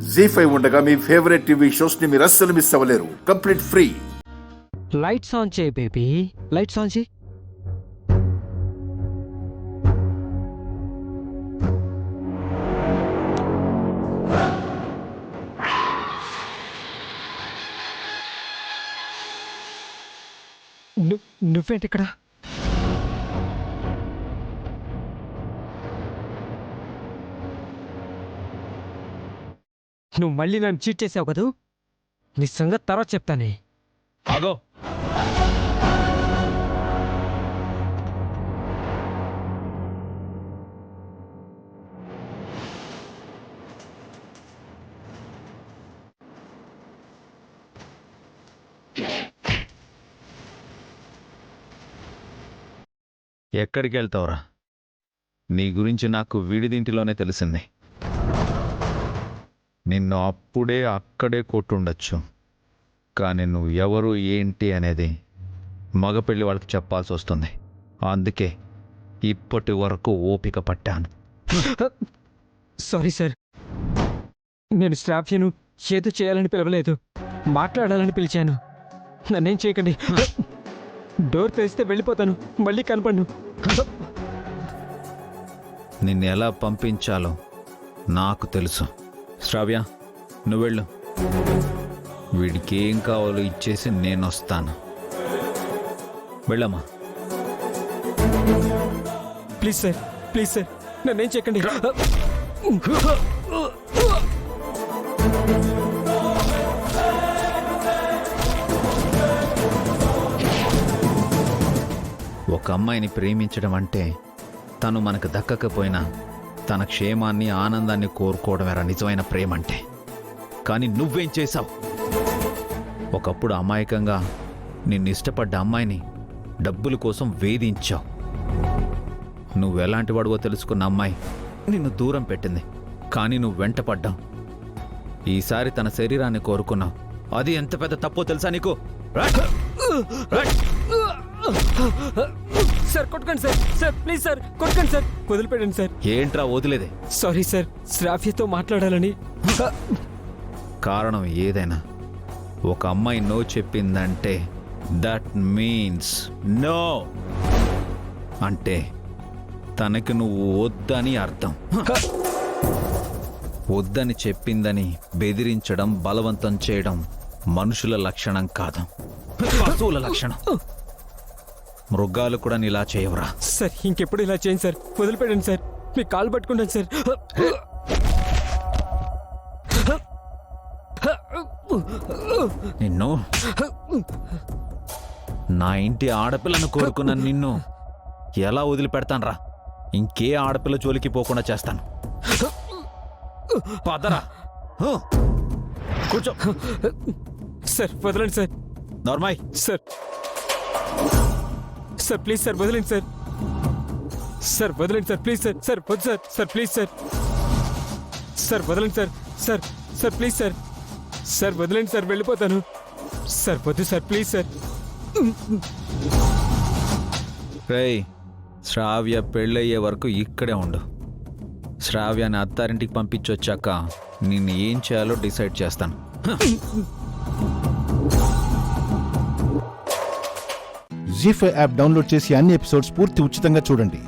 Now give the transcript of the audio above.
జీ5 ఉండగా మీ favourite TV shows ని మీరు అస్సలు మిస్ అవ్వలేరు. Complete free. లైట్స్ ఆన్ చేయి బేబీ, లైట్స్ ఆన్ చేయి. నువ్వేంటి ఇక్కడ? నువ్వు మళ్ళీ నన్ను చీట్ చేసావు కదూ, నీ సంగతి తర్వాత చెప్తానే. ఆగో. ఎక్కడికి వెళ్తావురా? నీ గురించి నాకు వీడిదింటిలోనే తెలిసింది. నిన్ను అప్పుడే అక్కడే కొట్టుండొచ్చు, కానీ నువ్వు ఎవరు ఏంటి అనేది మగపెళ్లి వాళ్ళకి చెప్పాల్సి వస్తుంది. అందుకే ఇప్పటి వరకు ఓపిక పట్టాను. సారీ సార్, నేను శ్రావ్యను ఏదో చేయాలని పిలవలేదు, మాట్లాడాలని పిలిచాను. నన్నేం చేయకండి. డోర్ తెరిస్తే వెళ్ళిపోతాను, మళ్ళీ కనపడను. నిన్ను ఎలా పంపించాలో నాకు తెలుసు. శ్రావ్య, నువ్వు వెళ్ళు. వీడికి ఏం కావాలో ఇచ్చేసి నేను వస్తాను. వెళ్ళమ్మా. ప్లీజ్ సార్, ప్లీజ్ సార్, నన్నేం చేయకండి. ఒక అమ్మాయిని ప్రేమించడం అంటే తను మనకు దక్కకపోయినా తన క్షేమాన్ని ఆనందాన్ని కోరుకోవడమేరా నిజమైన ప్రేమ అంటే. కానీ నువ్వేం చేశావు? ఒకప్పుడు అమాయకంగా నిన్ను ఇష్టపడ్డ అమ్మాయిని డబ్బుల కోసం వేధించావు. నువ్వెలాంటి వాడువో తెలుసుకున్న అమ్మాయి నిన్ను దూరం పెట్టింది, కానీ నువ్వు వెంటపడ్డావు. ఈసారి తన శరీరాన్ని కోరుకున్నావు. అది ఎంత పెద్ద తప్పో తెలుసా నీకు? సార్ కొట్టకండి సార్, సార్ ప్లీజ్ సార్ కొట్టకండి సార్, వదిలిపెట్టండి సార్. ఏంట్రా వదిలేదే? సారీ సార్, శ్రావ్యతో మాట్లాడాలని. కారణం ఏదైనా ఒక అమ్మాయి నో చెప్పిందంటే దట్ మీన్స్ నో, అంటే తనకి నువ్వు వద్దని అర్థం. వద్దని చెప్పిందని బెదిరించడం, బలవంతం చేయడం మనుషుల లక్షణం కాదు, పశువుల లక్షణం. మృగాలు కూడా ఇలా చేయవరా? సార్ ఇంకెప్పుడు ఇలా చేయండి సార్, వదిలిపెట్టండి సార్, మీ కాలు పట్టుకుంటాను సార్. నిన్ను, నా ఇంటి ఆడపిల్లను కోరుకున్న నిన్ను ఎలా వదిలిపెడతానరా? ఇంకే ఆడపిల్ల జోలికి పోకుండా చేస్తాను. పదరా, కూర్చో. సార్ వదలండి sir. Normal sir, sir please sir వదలండి సార్, సార్ వదలండి సార్ ప్లీజ్ సార్, సార్ వద్దు sir, sir please sir, sir వదలండి sir, sir sir please sir, sir వదలండి సార్, వెళ్ళిపోతాను సార్, వద్దు సార్ ప్లీజ్ సార్. రేయ్, శ్రావ్య పెళ్ళయ్యే వరకు ఇక్కడే ఉండు. శ్రావ్యాన్ని అత్తారింటికి పంపించొచ్చాక నిన్ను ఏం చేయాలో డిసైడ్ చేస్తాను. జీ5 యాప్ డౌన్లోడ్ చేసి అన్ని ఎపిసోడ్స్ పూర్తి ఉచితంగా చూడండి.